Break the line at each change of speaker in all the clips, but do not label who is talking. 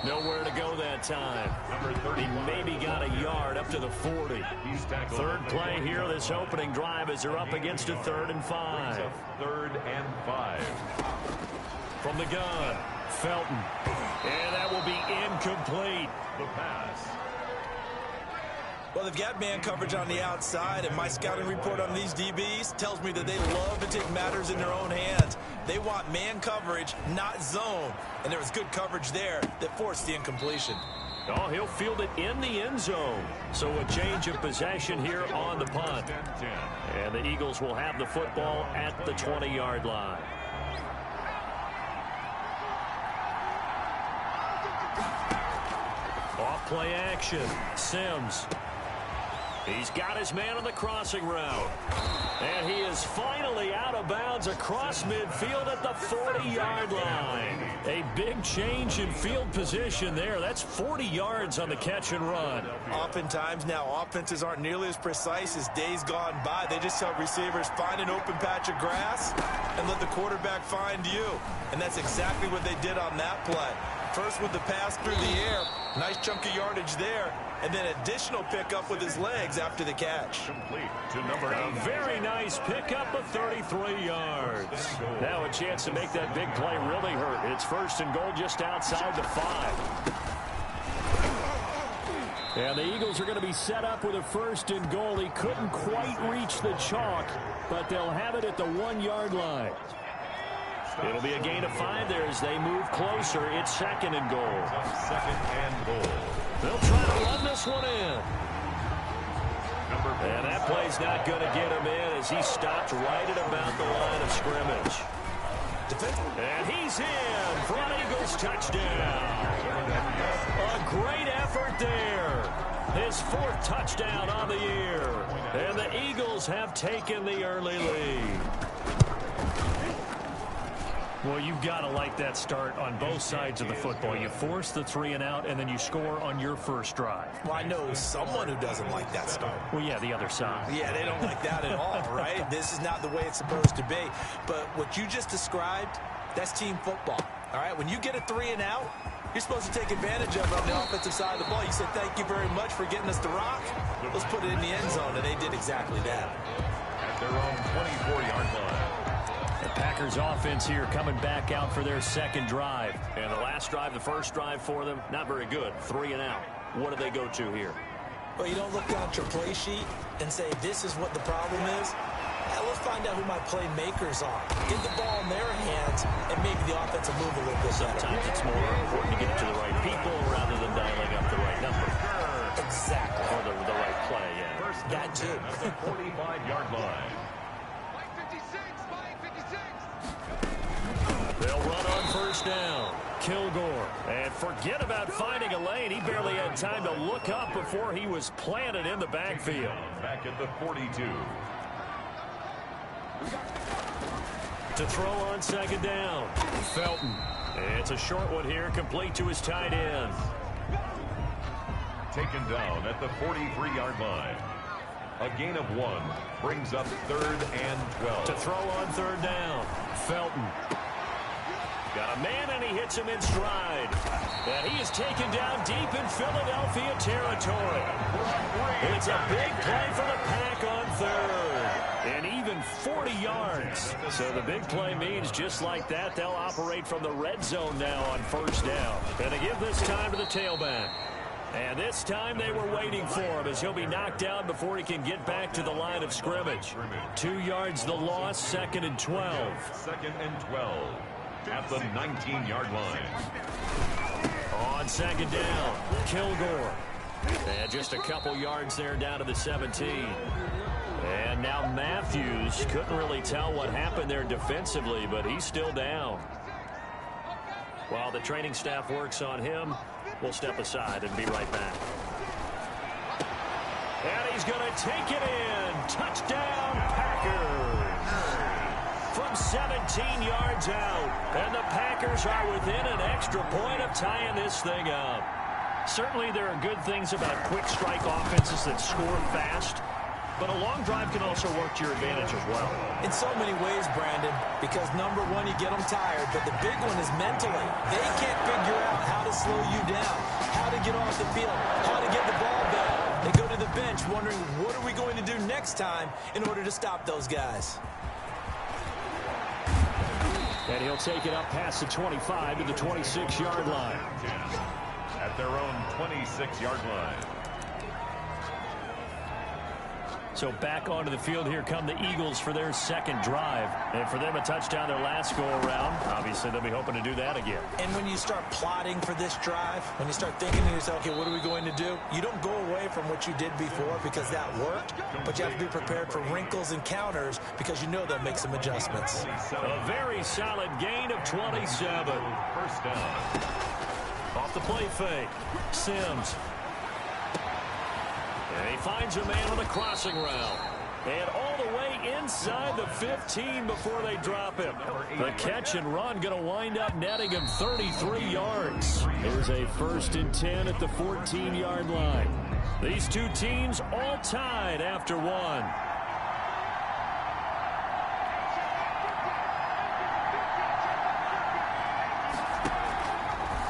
Nowhere to go that time. He maybe got a yard up to the 40. Third play here, this opening drive, as they're up against a 3rd and 5.
3rd and 5.
From the gun, Felton. And that will be incomplete.
The pass.
Well, they've got man coverage on the outside, and my scouting report on these DBs tells me that they love to take matters in their own hands. They want man coverage, not zone. And there was good coverage there that forced the incompletion.
Oh, he'll field it in the end zone. So a change of possession here on the punt. And the Eagles will have the football at the 20-yard line. Off play action. Sims. He's got his man on the crossing route. And he is finally out of bounds across midfield at the 40-yard line. A big change in field position there. That's 40 yards on the catch and run.
Oftentimes now, offenses aren't nearly as precise as days gone by. They just help receivers find an open patch of grass and let the quarterback find you. And that's exactly what they did on that play. First with the pass through the air. Nice chunk of yardage there. And then additional pickup with his legs after the catch.
Complete to number 8.
A very nice pickup of 33 yards. Now a chance to make that big play really hurt. It's 1st and goal just outside the 5. And the Eagles are going to be set up with a 1st and goal. He couldn't quite reach the chalk, but they'll have it at the 1-yard line. It'll be a gain of 5 there as they move closer. It's 2nd and goal.
2nd and goal.
They'll try to run this one in. And that play's not going to get him in as he stopped right at about the line of scrimmage. And he's in for an Eagles touchdown. A great effort there. His 4th touchdown on the year. And the Eagles have taken the early lead. Well, you've got to like that start on both sides of the football. You force the 3 and out, and then you score on your first drive.
Well, I know someone who doesn't like that start.
Well, yeah, the other side.
Yeah, they don't like that at all, right? This is not the way it's supposed to be. But what you just described, that's team football, all right? When you get a 3 and out, you're supposed to take advantage of it on the offensive side of the ball. You said, thank you very much for getting us the rock. Let's put it in the end zone, and they did exactly that.
At their own 24-yard line.
The Packers offense here coming back out for their 2nd drive. And the last drive, the first drive for them, not very good. 3 and out. What do they go to here?
Well, you don't look down at your play sheet and say, this is what the problem is. Let's find out who my playmakers are. Get the ball in their hands, and maybe the offense will move a little bit better.
Sometimes it's more important to get it to the right people rather than dialing up the right number.
Exactly.
Or the right play, yeah.
First
that too.
At the 45-yard line.
They'll run on 1st down. Kilgore. And forget about finding a lane. He barely had time to look up before he was planted in the backfield.
Back at the 42.
To throw on 2nd down. Felton. It's a short one here, complete to his tight end.
Taken down at the 43-yard line. A gain of 1 brings up 3rd and 12.
To throw on 3rd down. Felton. Got a man, and he hits him in stride. And he is taken down deep in Philadelphia territory. It's a big play for the Pack on 3rd. And even 40 yards. So the big play means just like that, they'll operate from the red zone now on 1st down. And they give this time to the tailback. And this time they were waiting for him as he'll be knocked down before he can get back to the line of scrimmage. 2 yards the loss, 2nd and 12.
2nd and 12. At the 19-yard line.
On 2nd down, Kilgore. And just a couple yards there down to the 17. And now Matthews couldn't really tell what happened there defensively, but he's still down. While the training staff works on him, we'll step aside and be right back. And he's going to take it in. Touchdown, Packers. From 17 yards out. And the Packers are within an extra point of tying this thing up. Certainly there are good things about quick strike offenses that score fast. But a long drive can also work to your advantage as well.
In so many ways, Brandon, because number one, you get them tired, but the big one is mentally. They can't figure out how to slow you down, how to get off the field, how to get the ball back. They go to the bench wondering, what are we going to do next time in order to stop those guys?
And he'll take it up past the 25 to the 26-yard line.
At their own 26-yard line.
So back onto the field, here come the Eagles for their second drive. And for them, a touchdown their last go-around. Obviously, they'll be hoping to do that again.
And when you start plotting for this drive, when you start thinking to yourself, okay, what are we going to do? You don't go away from what you did before because that worked, but you have to be prepared for wrinkles and counters because you know they'll make some adjustments.
A very solid gain of 27.
First down.
Off the play fake. Sims. And he finds a man on the crossing route. And all the way inside the 15 before they drop him. The catch and run going to wind up netting him 33 yards. Here's a 1st and 10 at the 14-yard line. These two teams all tied after one.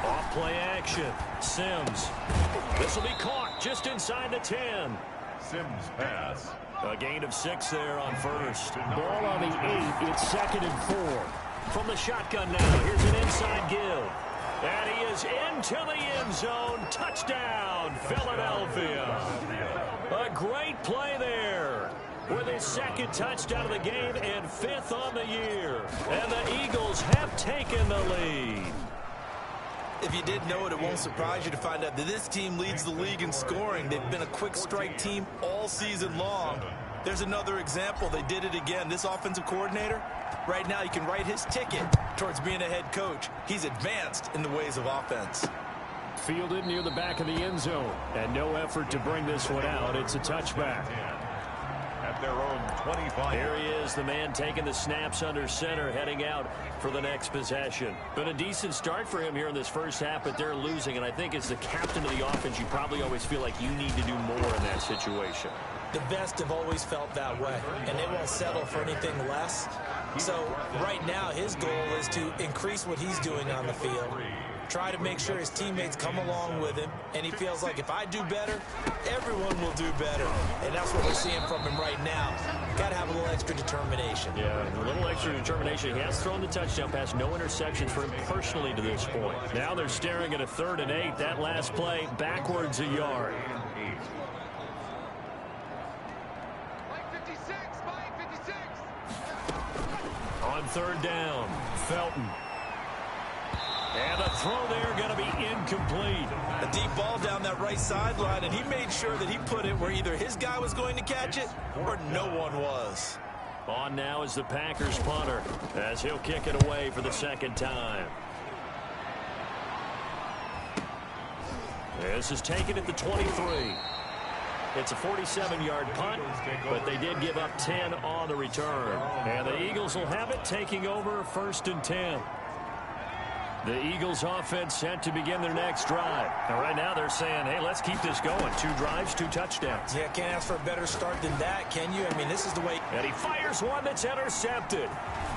Off play action. Sims. This will be caught just inside the 10.
Sims pass.
A gain of 6 there on first. Ball on the 8. It's 2nd and 4. From the shotgun now. Here's an inside give. And he is into the end zone. Touchdown, Philadelphia. A great play there. With his 2nd touchdown of the game and 5th on the year. And the Eagles have taken the lead.
If you didn't know it, it won't surprise you to find out that this team leads the league in scoring. They've been a quick strike team all season long. There's another example. They did it again. This offensive coordinator, right now, he can write his ticket towards being a head coach. He's advanced in the ways of offense.
Fielded near the back of the end zone. And no effort to bring this one out. It's a touchback.
At their own 25.
Here he is, the man taking the snaps under center, heading out for the next possession. Been a decent start for him here in this first half, but they're losing. And I think as the captain of the offense, you probably always feel like you need to do more in that situation.
The best have always felt that way, and they won't settle for anything less. So right now, his goal is to increase what he's doing on the field. Try to make sure his teammates come along with him, and he feels like if I do better, everyone will do better. And that's what we're seeing from him right now. Got to have a little extra determination.
Yeah, a little extra determination. He has thrown the touchdown pass, no interceptions for him personally to this point. Now they're staring at a 3rd and 8. That last play, backwards a yard. On 3rd down, Felton. And the throw there going to be incomplete.
A deep ball down that right sideline, and he made sure that he put it where either his guy was going to catch it or no one was.
On now is the Packers punter as he'll kick it away for the 2nd time. This is taken at the 23. It's a 47-yard punt, but they did give up 10 on the return. And the Eagles will have it, taking over 1st and 10. The Eagles offense set to begin their next drive. And right now they're saying, hey, let's keep this going. 2 drives, 2 touchdowns.
Yeah, can't ask for a better start than that, can you? I mean, this is the way.
And he fires one that's intercepted.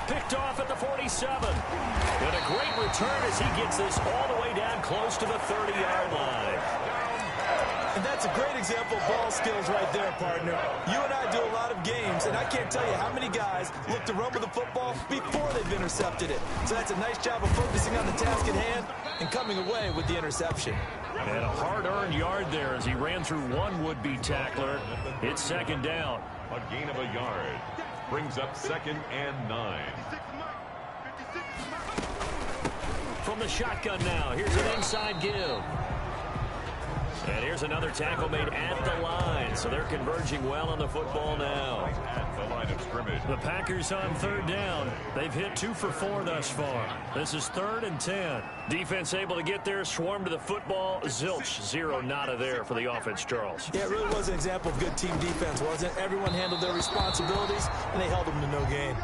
Picked off at the 47. And a great return as he gets this all the way down close to the 30-yard line.
And that's a great example of ball skills right there, partner. You and I do a lot of games, and I can't tell you how many guys look to run with the football before they've intercepted it. So that's a nice job of focusing on the task at hand and coming away with the interception.
And a hard-earned yard there as he ran through one would-be tackler. It's 2nd down.
A gain of a yard. Brings up 2nd and 9.
From the shotgun now, here's an inside give. And here's another tackle made at the line, so they're converging well on the football now.
At the line of scrimmage.
The Packers on 3rd down. They've hit 2 for 4 thus far. This is 3rd and 10. Defense able to get there, swarm to the football. Zilch, 0 nada there for the offense, Charles.
Yeah, it really was an example of good team defense, wasn't it? Everyone handled their responsibilities, and they held them to no gain.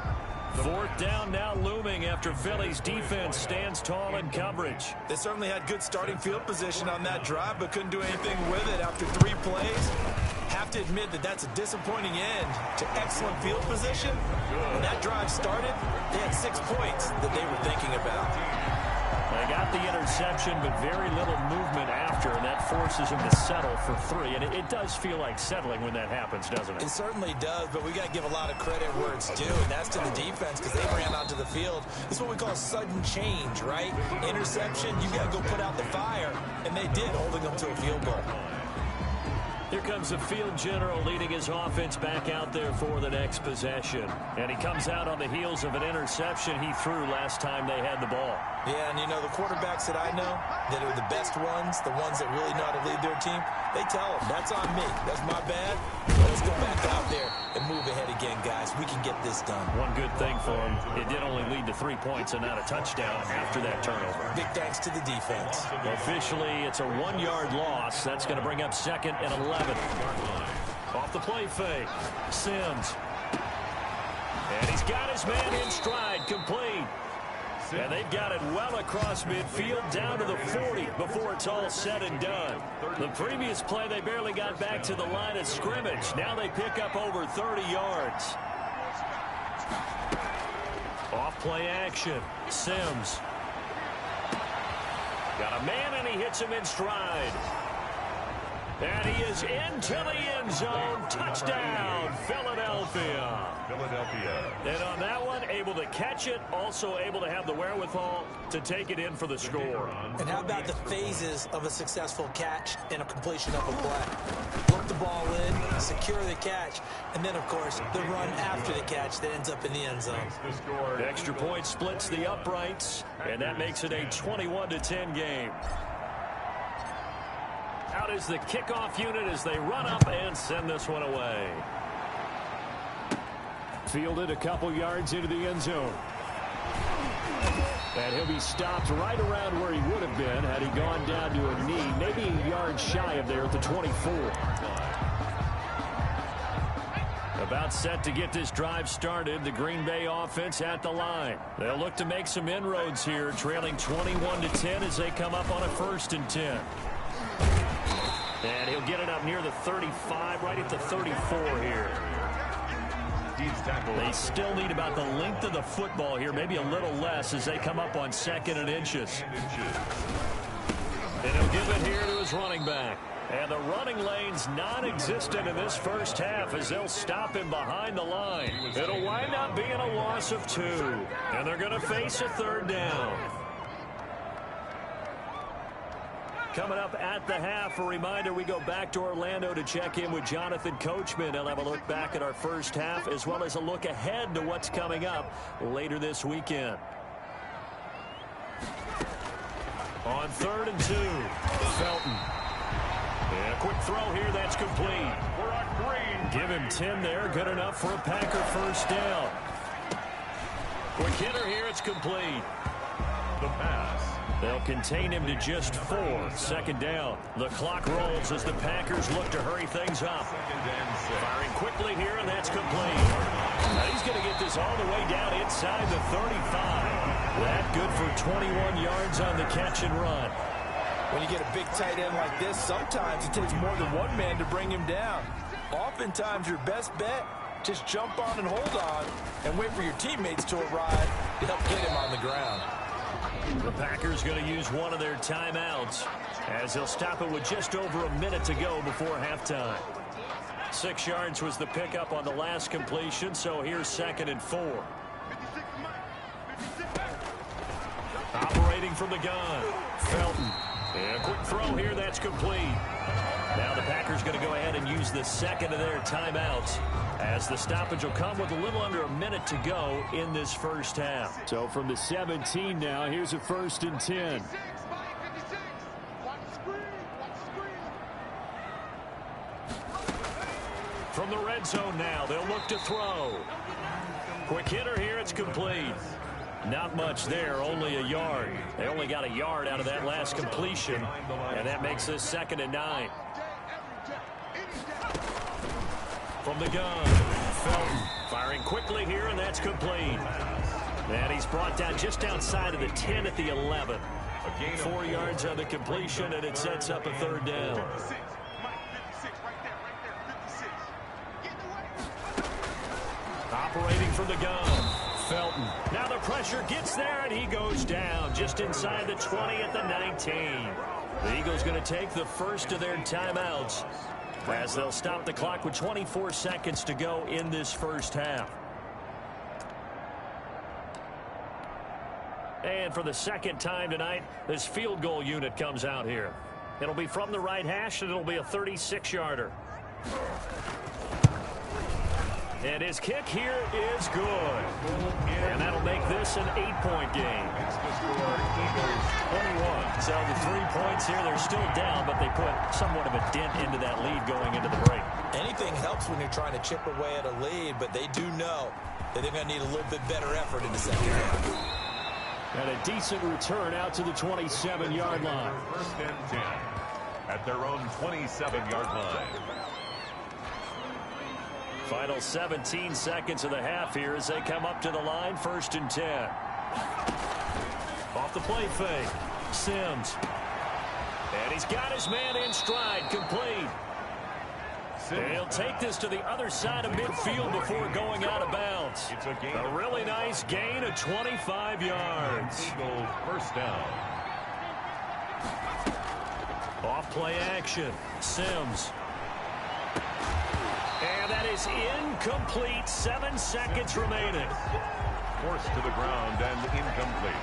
4th down now looming after Philly's defense stands tall in coverage.
They certainly had good starting field position on that drive, but couldn't do anything with it after 3 plays. Have to admit that that's a disappointing end to excellent field position. When that drive started, they had 6 points that they were thinking about.
They got got the interception, but very little movement after, and that forces him to settle for 3. And it does feel like settling when that happens, doesn't it?
It certainly does, but we got to give a lot of credit where it's due, and that's to the defense because they ran onto the field. This is what we call sudden change, right? Interception, you got to go put out the fire, and they did, holding them to a field goal.
Here comes the field general leading his offense back out there for the next possession. And he comes out on the heels of an interception he threw last time they had the ball.
Yeah, and you know, the quarterbacks that I know that are the best ones, the ones that really know how to lead their team, they tell them, that's on me. That's my bad. Let's go back out there and move ahead again, guys. We can get this done.
One good thing for him, it did only lead to 3 points and not a touchdown after that turnover.
Big thanks to the defense.
Officially, it's a 1-yard loss. That's going to bring up 2nd and 11. Off the play fake, Sims. And he's got his man in stride, complete. And they've got it well across midfield down to the 40 before it's all said and done. The previous play, they barely got back to the line of scrimmage. Now they pick up over 30 yards. Off play action, Sims. Got a man and he hits him in stride. And he is into the end zone. Touchdown, Philadelphia. And on that one, able to catch it, also able to have the wherewithal to take it in for the score.
And how about the phases of a successful catch and a completion of a play? Look the ball in, secure the catch, and then, of course, the run after the catch that ends up in the end zone.
The extra point splits the uprights, and that makes it a 21-10 game. Out is the kickoff unit as they run up and send this one away. Fielded a couple yards into the end zone. And he'll be stopped right around where he would have been had he gone down to a knee, maybe a yard shy of there at the 24. About set to get this drive started, the Green Bay offense at the line. They'll look to make some inroads here, trailing 21-10 as they come up on a 1st and 10. And he'll get it up near the 35, right at the 34 here. They still need about the length of the football here, maybe a little less as they come up on 2nd and inches. And he'll give it here to his running back. And the running lane's non-existent in this first half as they'll stop him behind the line. It'll wind up being a loss of 2. And they're going to face a 3rd down. Coming up at the half, a reminder, we go back to Orlando to check in with Jonathan Coachman. He'll have a look back at our first half as well as a look ahead to what's coming up later this weekend. On 3rd and 2, Felton. And a quick throw here, that's complete. We're on green. Give him 10 there, good enough for a Packer 1st down. Quick hitter here, it's complete. The pass. They'll contain him to just 4. 2nd down. The clock rolls as the Packers look to hurry things up. Firing quickly here, and that's complete. Now he's going to get this all the way down inside the 35. That good for 21 yards on the catch and run.
When you get a big tight end like this, sometimes it takes more than one man to bring him down. Oftentimes, your best bet, just jump on and hold on and wait for your teammates to arrive to help get him on the ground.
The Packers going to use one of their timeouts as they'll stop it with just over a minute to go before halftime. 6 yards was the pickup on the last completion, so here's 2nd and 4. Operating from the gun, Felton. And a quick throw here, that's complete. Now the Packers going to go ahead and use the 2nd of their timeouts as the stoppage will come with a little under a minute to go in this first half. So from the 17 now, here's a 1st and 10. From the red zone now, they'll look to throw. Quick hitter here, it's complete. Not much there, only a yard. They only got a yard out of that last completion, and that makes this 2nd and 9. From the gun, Felton firing quickly here, and that's complete. And he's brought down just outside of the 10 at the 11. 4 yards on the completion, and it sets up a 3rd down. Operating from the gun, Felton. Now the pressure gets there, and he goes down just inside the 20 at the 19. The Eagles going to take the first of their timeouts as they'll stop the clock with 24 seconds to go in this first half. And for the second time tonight, this field goal unit comes out here. It'll be from the right hash, and it'll be a 36-yarder. And his kick here is good. And that'll make this an 8-point game.
It's the score, Eagles 21.
So the 3 points here, they're still down, but they put somewhat of a dent into that lead going into the break.
Anything helps when you're trying to chip away at a lead, but they do know that they're going to need a little bit better effort in the second half.
And a decent return out to the 27-yard line.
First and 10 at their own 27-yard line.
Final 17 seconds of the half here as they come up to the line. First and 10. Off the play fake. Sims. And he's got his man in stride. Complete. And he'll take this to the other side of midfield before going out of bounds.
It's a gain.
A really nice gain of 25 yards.
Eagles first down.
Off play action. Sims. And that is incomplete. 7 seconds remaining.
Forced to the ground and incomplete.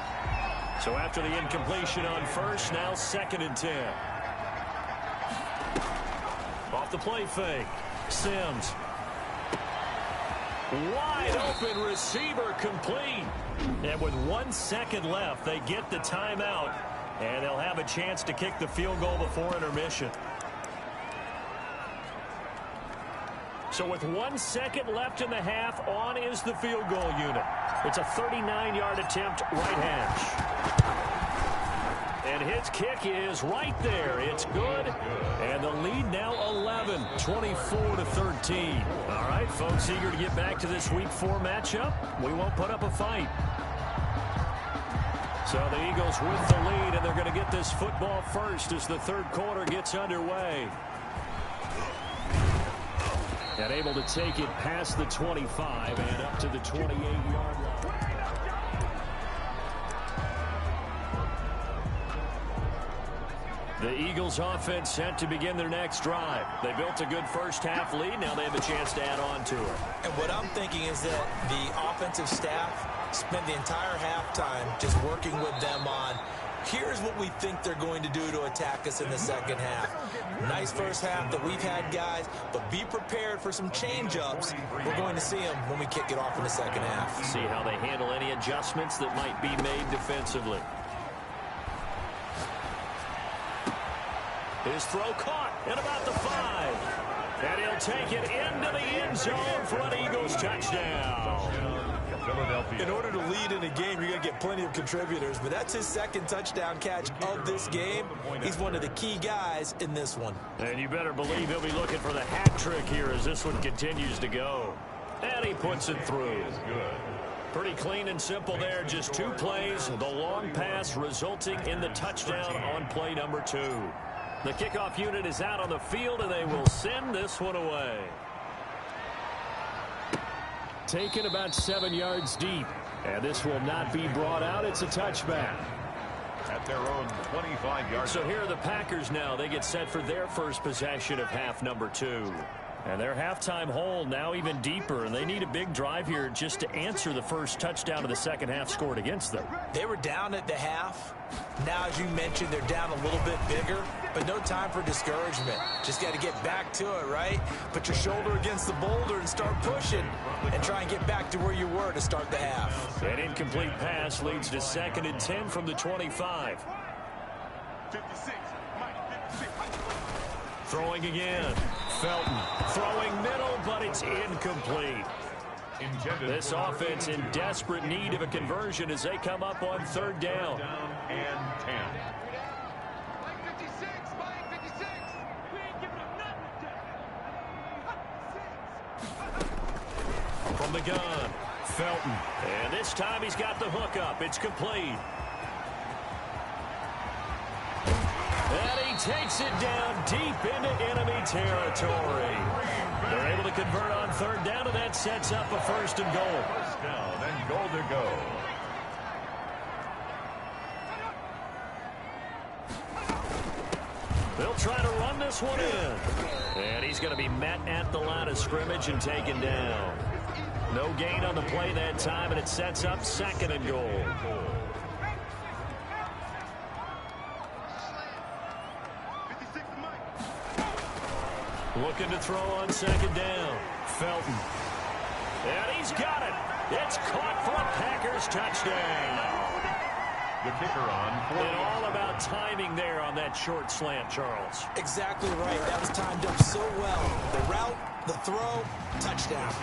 So after the incompletion on first, now second and 10. Off the play fake. Sims. Wide open receiver complete. And with 1 second left, they get the timeout. And they'll have a chance to kick the field goal before intermission. So with 1 second left in the half, on is the field goal unit. It's a 39-yard attempt, right hash. And his kick is right there. It's good. And the lead now 11, 24-13. All right, folks, eager to get back to this Week 4 matchup. We won't put up a fight. So the Eagles with the lead, and they're going to get this football first as the third quarter gets underway. And able to take it past the 25 and up to the 28-yard line. The Eagles offense set to begin their next drive. They built a good first half lead. Now they have a chance to add on to it.
And what I'm thinking is that the offensive staff spent the entire halftime just working with them on, here's what we think they're going to do to attack us in the second half. Nice first half that we've had, guys, but be prepared for some change-ups. We're going to see them when we kick it off in the second half.
See how they handle any adjustments that might be made defensively. His throw caught at about the 5. And he'll take it into the end zone for an Eagles touchdown.
Philadelphia.
In order to lead in a game, you're going to get plenty of contributors, but that's his second touchdown catch of this game. He's one of the key guys in this one.
And you better believe he'll be looking for the hat trick here as this one continues to go. And he puts it through. Pretty clean and simple there. Just 2 plays. The long pass resulting in the touchdown on play number 2. The kickoff unit is out on the field, and they will send this one away. Taken about 7 yards deep. And this will not be brought out. It's a touchback.
At their own 25-yard.
So here are the Packers now. They get set for their first possession of half number 2. And their halftime hole now even deeper, and they need a big drive here just to answer the first touchdown of the second half scored against them.
They were down at the half. Now, as you mentioned, they're down a little bit bigger, but no time for discouragement. Just got to get back to it, right? Put your shoulder against the boulder and start pushing and try and get back to where you were to start the half.
An incomplete pass leads to 2nd and 10 from the 25.
56.
Throwing again. Felton throwing middle, but it's incomplete. This offense in desperate need of a conversion as they come up on 3rd down.
And 10.
From the gun, Felton. And this time he's got the hook up. It's complete. And he takes it down deep into enemy territory. They're able to convert on third down, and that sets up a first and goal.
First down and goal to go.
They'll try to run this one in. And he's going to be met at the line of scrimmage and taken down. No gain on the play that time, and it sets up second and goal. Looking to throw on second down. Felton. And he's got it. It's caught for a Packers touchdown.
The kicker on.
And all about timing there on that short slant, Charles.
Exactly right. That was timed up so well. The route, the throw, touchdown.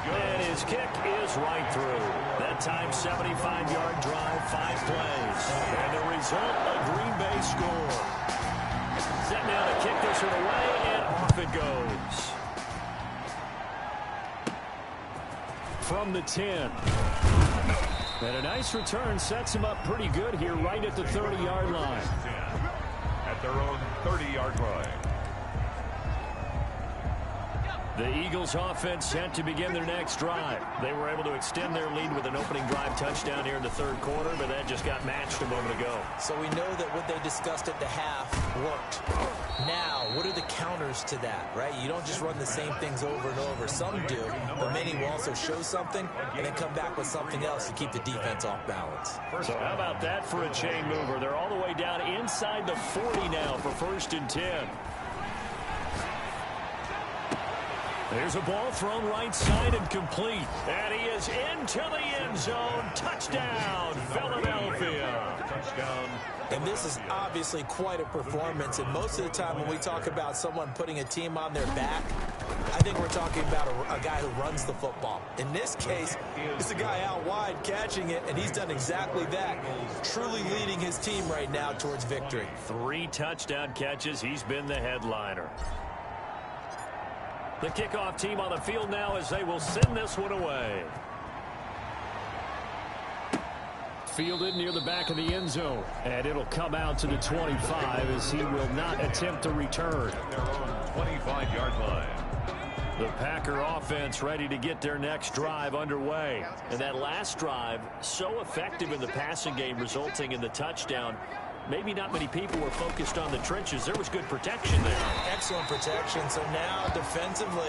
And his kick is right through. That time, 75-yard drive, 5 plays. And the result, a Green Bay score. Set now to kick this one away, and off it goes. From the 10. And a nice return sets him up pretty good here right at the 30-yard line.
At their own 30-yard line.
The Eagles offense set to begin their next drive. They were able to extend their lead with an opening drive touchdown here in the third quarter, but that just got matched a moment ago.
So we know that what they discussed at the half worked. Now, what are the counters to that, right? You don't just run the same things over and over. Some do, but many will also show something and then come back with something else to keep the defense off balance.
So how about that for a chain mover? They're all the way down inside the 40 now for first and 10. There's a ball thrown right side and complete. And he is into the end zone. Touchdown, Philadelphia.
Touchdown.
And this is obviously quite a performance. And most of the time when we talk about someone putting a team on their back, I think we're talking about a guy who runs the football. In this case, it's a guy out wide catching it, and he's done exactly that. Truly leading his team right now towards victory.
3 touchdown catches. He's been the headliner. The kickoff team on the field now as they will send this one away. Fielded near the back of the end zone. And it'll come out to the 25 as he will not attempt to return.
Their own 25-yard line.
The Packer offense ready to get their next drive underway. And that last drive, so effective in the passing game, resulting in the touchdown. Maybe not many people were focused on the trenches. There was good protection there.
Excellent protection. So now, defensively,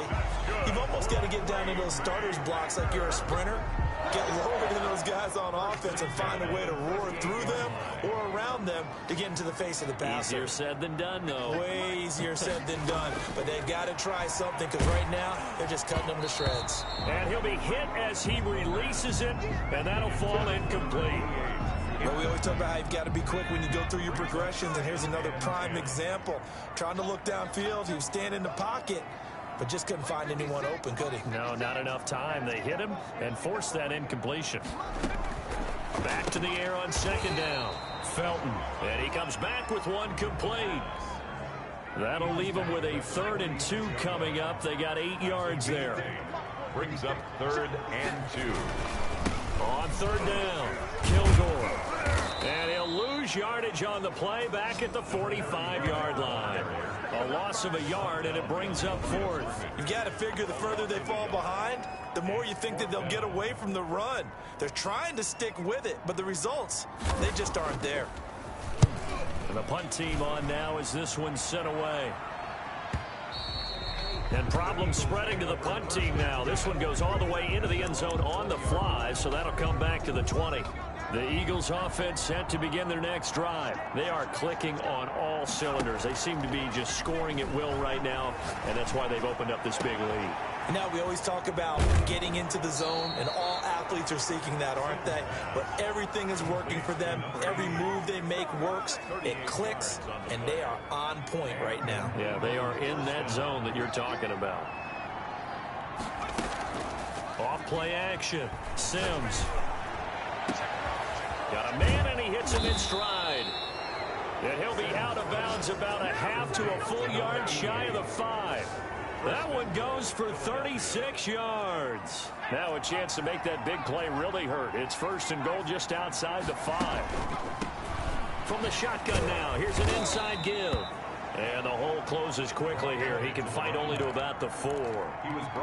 you've almost got to get down into those starters blocks like you're a sprinter. Get lower than those guys on offense and find a way to roar through them or around them to get into the face of the passer.
Easier said than done, though.
Way easier said than done. But they've got to try something because right now, they're just cutting them to shreds.
And he'll be hit as he releases it, and that'll fall incomplete.
But we always talk about how you've got to be quick when you go through your progressions, and here's another prime example. Trying to look downfield, he was standing in the pocket, but just couldn't find anyone open, could he?
No, not enough time. They hit him and forced that incompletion. Back to the air on second down. Felton, and he comes back with one complete. That'll leave him with a 3rd and 2 coming up. They got 8 yards there.
Brings up 3rd and 2.
On third down, Kilgore. And he'll lose yardage on the play back at the 45-yard line. A loss of a yard, and it brings up 4th.
You've got to figure the further they fall behind, the more you think that they'll get away from the run. They're trying to stick with it, but the results, they just aren't there.
And the punt team on now as this one's sent away. And problems spreading to the punt team now. This one goes all the way into the end zone on the fly, so that'll come back to the 20. The Eagles offense set to begin their next drive. They are clicking on all cylinders. They seem to be just scoring at will right now, and that's why they've opened up this big lead.
You know, we always talk about getting into the zone, and all athletes are seeking that, aren't they? But everything is working for them. Every move they make works. It clicks, and they are on point right now.
Yeah, they are in that zone that you're talking about. Off play action. Sims. Got a man, and he hits him in stride. And he'll be out of bounds about a half to a full yard shy of the 5. That one goes for 36 yards. Now a chance to make that big play really hurt. It's 1st and goal just outside the 5. from the shotgun now. Here's an inside give. And the hole closes quickly here. He can fight only to about the 4.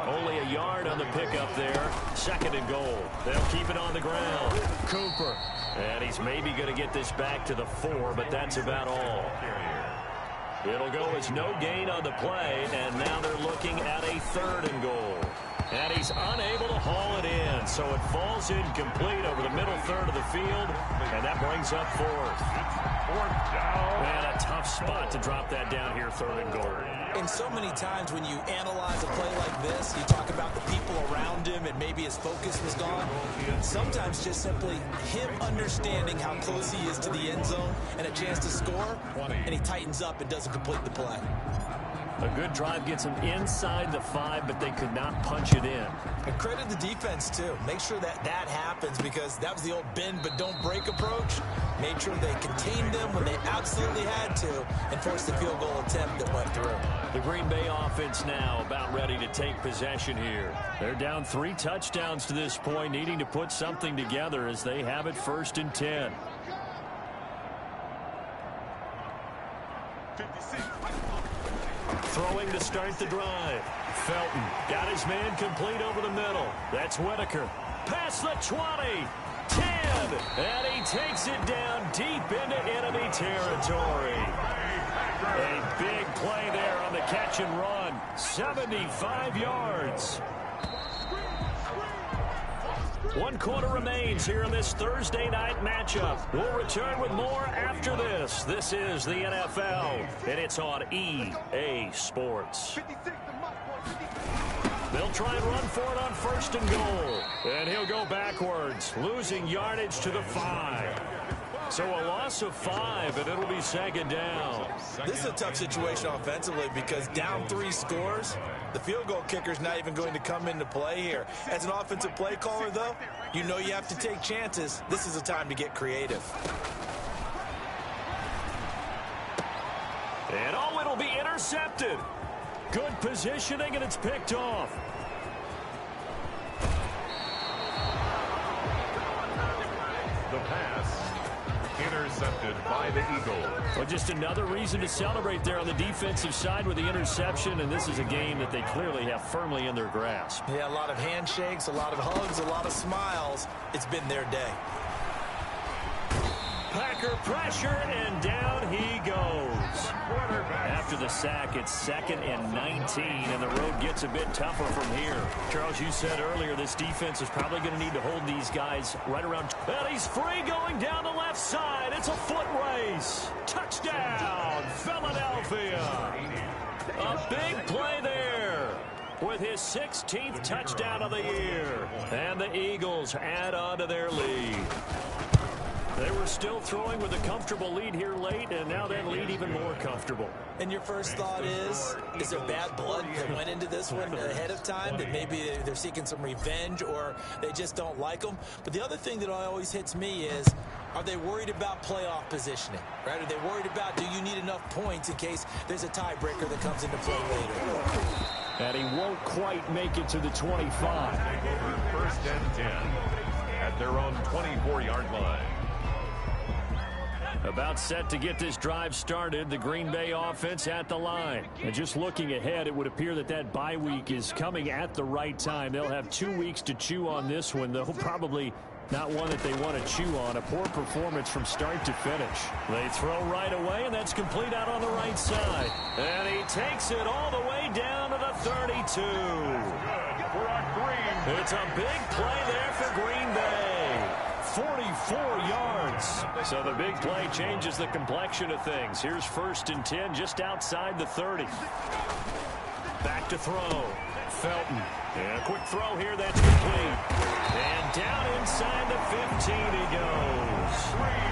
Only a yard on the pickup there. 2nd and goal. They'll keep it on the ground. Cooper. And he's maybe going to get this back to the 4, but that's about all. It'll go as no gain on the play, and now they're looking at a 3rd and goal. And he's unable to haul it in, so it falls incomplete over the middle third of the field, and that brings up 4th. And a tough spot to drop that down here, 3rd and goal.
And so many times when you analyze a play like this, you talk about the people around him and maybe his focus was gone. Sometimes just simply him understanding how close he is to the end zone and a chance to score, and he tightens up and doesn't complete the play.
A good drive gets them inside the 5, but they could not punch it in.
And credit the defense, too. Make sure that happens, because that was the old bend but don't break approach. Made sure they contained them when they absolutely had to and forced the field goal attempt that went through.
The Green Bay offense now about ready to take possession here. They're down 3 touchdowns to this point, needing to put something together as they have it 1st and 10.
56.
Throwing to start the drive. Felton got his man complete over the middle. That's Whitaker. Past the 20. 10. And he takes it down deep into enemy territory. A big play there on the catch and run. 75 yards. 1 quarter remains here in this Thursday night matchup. We'll return with more after this. This is the NFL, and it's on EA Sports. They'll try and run for it on 1st and goal. And he'll go backwards, losing yardage to the 5. So a loss of 5, and it'll be 2nd down.
This is a tough situation offensively because down 3 scores, the field goal kicker's not even going to come into play here. As an offensive play caller, though, you know you have to take chances. This is a time to get creative.
And oh, it'll be intercepted. Good positioning, and it's picked off.
The pass intercepted by the Eagles.
Well, just another reason to celebrate there on the defensive side with the interception, and this is a game that they clearly have firmly in their grasp.
Yeah, a lot of handshakes, a lot of hugs, a lot of smiles. It's been their day.
Packer pressure, and down he goes. After the sack, it's 2nd and 19, and the road gets a bit tougher from here. Charles, you said earlier this defense is probably going to need to hold these guys right around. And he's free going down the left side. It's a foot race. Touchdown, Philadelphia. A big play there with his 16th touchdown of the year. And the Eagles add on to their lead. They were still throwing with a comfortable lead here late, and now that lead even more comfortable.
And your first thought is there bad blood that went into this one ahead of time, that maybe they're seeking some revenge or they just don't like them? But the other thing that always hits me is, are they worried about playoff positioning? Right? Are they worried about, do you need enough points in case there's a tiebreaker that comes into play later?
And he won't quite make it to the 25.
1st and 10 at their own 24-yard line.
About set to get this drive started, the Green Bay offense at the line. And just looking ahead, it would appear that that bye week is coming at the right time. They'll have 2 weeks to chew on this one, though probably not one that they want to chew on. A poor performance from start to finish. They throw right away, and that's complete out on the right side. And he takes it all the way down to the 32. It's a big play there for Green Bay. 44 yards. So the big play changes the complexion of things. Here's 1st and 10 just outside the 30. Back to throw. Felton. And a quick throw here. That's complete. And down inside the 15 he goes.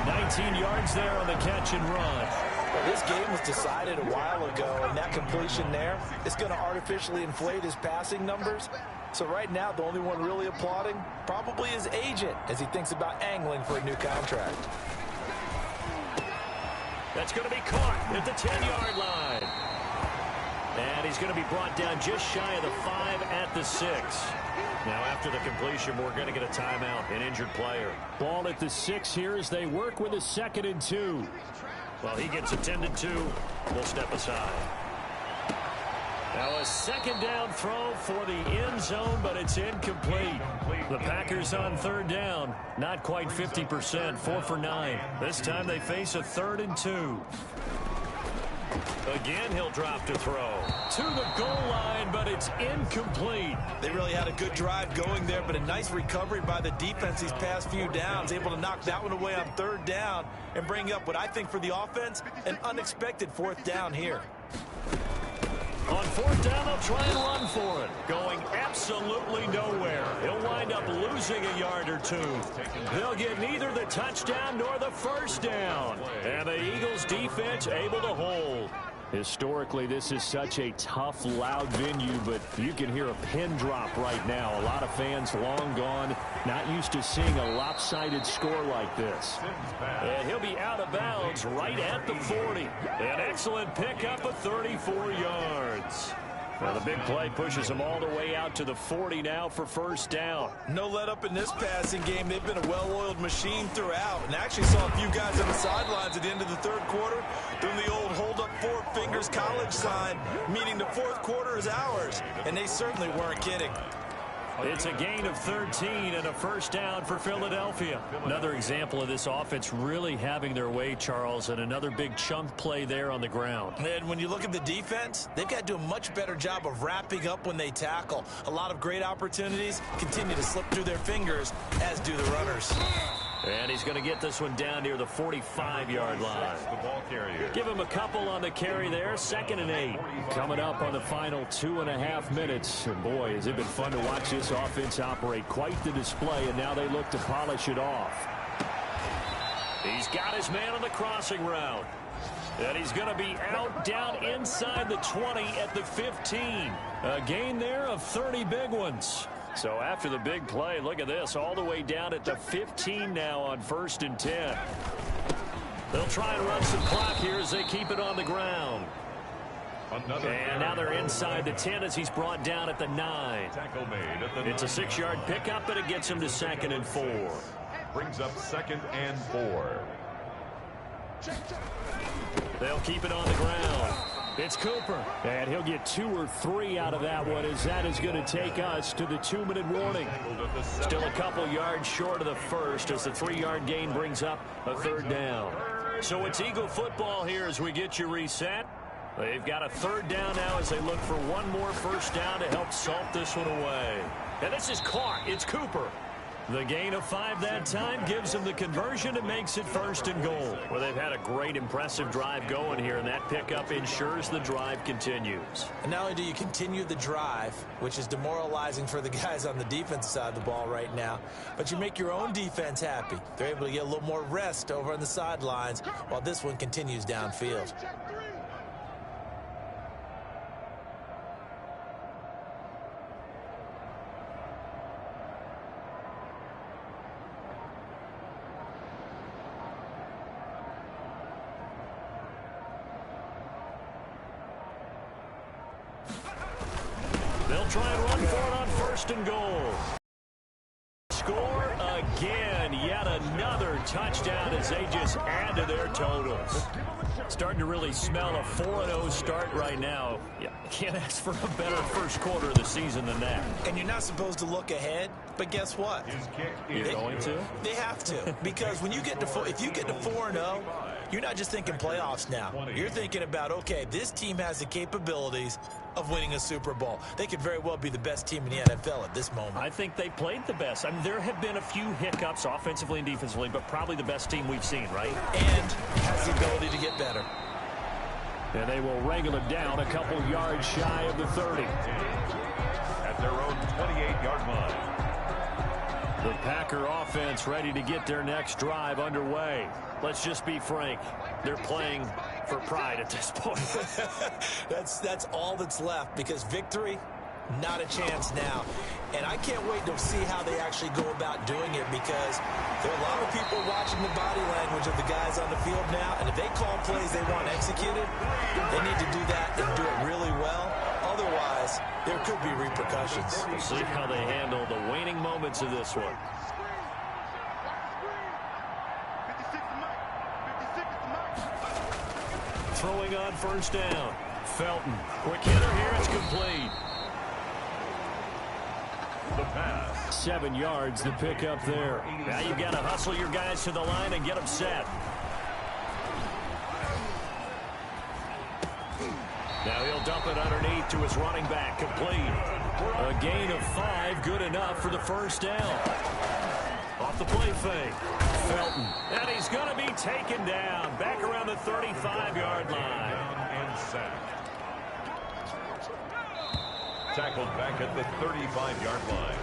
19 yards there on the catch and run.
Well, this game was decided a while ago, and that completion there is going to artificially inflate his passing numbers. So right now, the only one really applauding probably his agent as he thinks about angling for a new contract.
That's going to be caught at the 10-yard line. And he's going to be brought down just shy of the 5 at the 6. Now after the completion, we're going to get a timeout, an injured player.
Ball at the 6 here as they work with a 2nd and 2.
Well, he gets attended to. We'll step aside. Now a 2nd down throw for the end zone, but it's incomplete. The Packers on 3rd down. Not quite 50%, 4 for 9. This time they face a 3rd and 2. Again, he'll drop to throw. To the goal line, but it's incomplete.
They really had a good drive going there, but a nice recovery by the defense these past few downs. Able to knock that one away on 3rd down and bring up what I think for the offense, an unexpected 4th down here.
On 4th down, they'll try and run for it. Going absolutely nowhere. He'll wind up losing a yard or 2. They'll get neither the touchdown nor the 1st down. And the Eagles defense able to hold.
Historically, this is such a tough, loud venue, but you can hear a pin drop right now. A lot of fans long gone, not used to seeing a lopsided score like this.
And he'll be out of bounds right at the 40. An excellent pickup of 34 yards. Well, the big play pushes them all the way out to the 40 now for 1st down.
No let up in this passing game. They've been a well-oiled machine throughout. And actually saw a few guys on the sidelines at the end of the 3rd quarter doing the old hold up 4 fingers college sign, meaning the 4th quarter is ours. And they certainly weren't kidding.
It's a gain of 13 and a 1st down for Philadelphia. Another example of this offense really having their way, Charles, and another big chunk play there on the ground.
And when you look at the defense, they've got to do a much better job of wrapping up when they tackle. A lot of great opportunities continue to slip through their fingers, as do the runners.
And he's going to get this one down near the 45-yard line.
The ball carrier.
Give him a couple on the carry there. 2nd and 8.
Coming up on the final 2.5 minutes. And boy, has it been fun to watch this offense operate. Quite the display, and now they look to polish it off.
He's got his man on the crossing route. And he's going to be out down inside the 20 at the 15. A gain there of 30 big ones. So after the big play, look at this, all the way down at the 15 now on 1st and 10. They'll try and run some clock here as they keep it on the ground. And now they're inside the 10 as he's brought down at the 9.
Tackle made at the
It's a 6-yard pickup, and it gets him to 2nd and 4.
brings up 2nd and 4.
They'll keep it on the ground. It's Cooper.
And he'll get 2 or 3 out of that one, as that is going to take us to the 2-minute warning.
Still a couple yards short of the 1st as the 3-yard gain brings up a 3rd down. So it's Eagle football here as we get you reset. They've got a 3rd down now as they look for one more 1st down to help salt this one away. And this is caught. It's Cooper. The gain of 5 that time gives them the conversion and makes it 1st and goal. Well, they've had a great, impressive drive going here, and that pickup ensures the drive continues.
And not only do you continue the drive, which is demoralizing for the guys on the defensive side of the ball right now, but you make your own defense happy. They're able to get a little more rest over on the sidelines while this one continues downfield.
They'll try and run for it on 1st and goal. Score again. Yet another touchdown as they just add to their totals. Starting to really smell a 4-0 start right now. Yeah, can't ask for a better 1st quarter of the season than that.
And you're not supposed to look ahead, but guess what?
You're going to?
They have to, because when you get to if you get to 4-0, you're not just thinking playoffs now. You're thinking about, okay, this team has the capabilities of winning a Super Bowl. They could very well be the best team in the NFL at this moment.
I think they played the best. I mean, there have been a few hiccups offensively and defensively, but probably the best team we've seen, right?
And has the ability to get better.
And they will wrangle it down a couple yards shy of the 30.
At their own 28-yard line.
The Packer offense ready to get their next drive underway.
Let's just be frank. They're playing for pride at this point.
That's all that's left, because victory, not a chance now. And I can't wait to see how they actually go about doing it, because there are a lot of people watching the body language of the guys on the field now, and if they call plays they want executed, they need to do that and do it really well. Otherwise, Otherwise, there could be repercussions.
We'll see how they handle the waning moments of this one. Throwing on first down. Felton. Quick hitter here. It's complete.
The pass.
7 yards, the pick up there.
Now you've got to hustle your guys to the line and get them set. Now he'll dump it underneath to his running back. Complete. A gain of 5, good enough for the first down. Off the play fake. Felton. And he's going to be taken down. Back around the 35-yard line.
And sacked. Tackled back at the 35-yard line.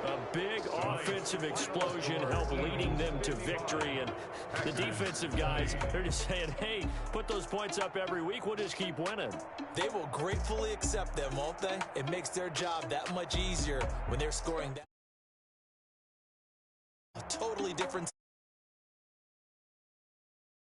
A big offensive explosion helped leading them to victory. And the defensive guys, they're just saying, hey, put those points up every week. We'll just keep winning.
They will gratefully accept them, won't they? It makes their job that much easier when they're scoring that. A totally different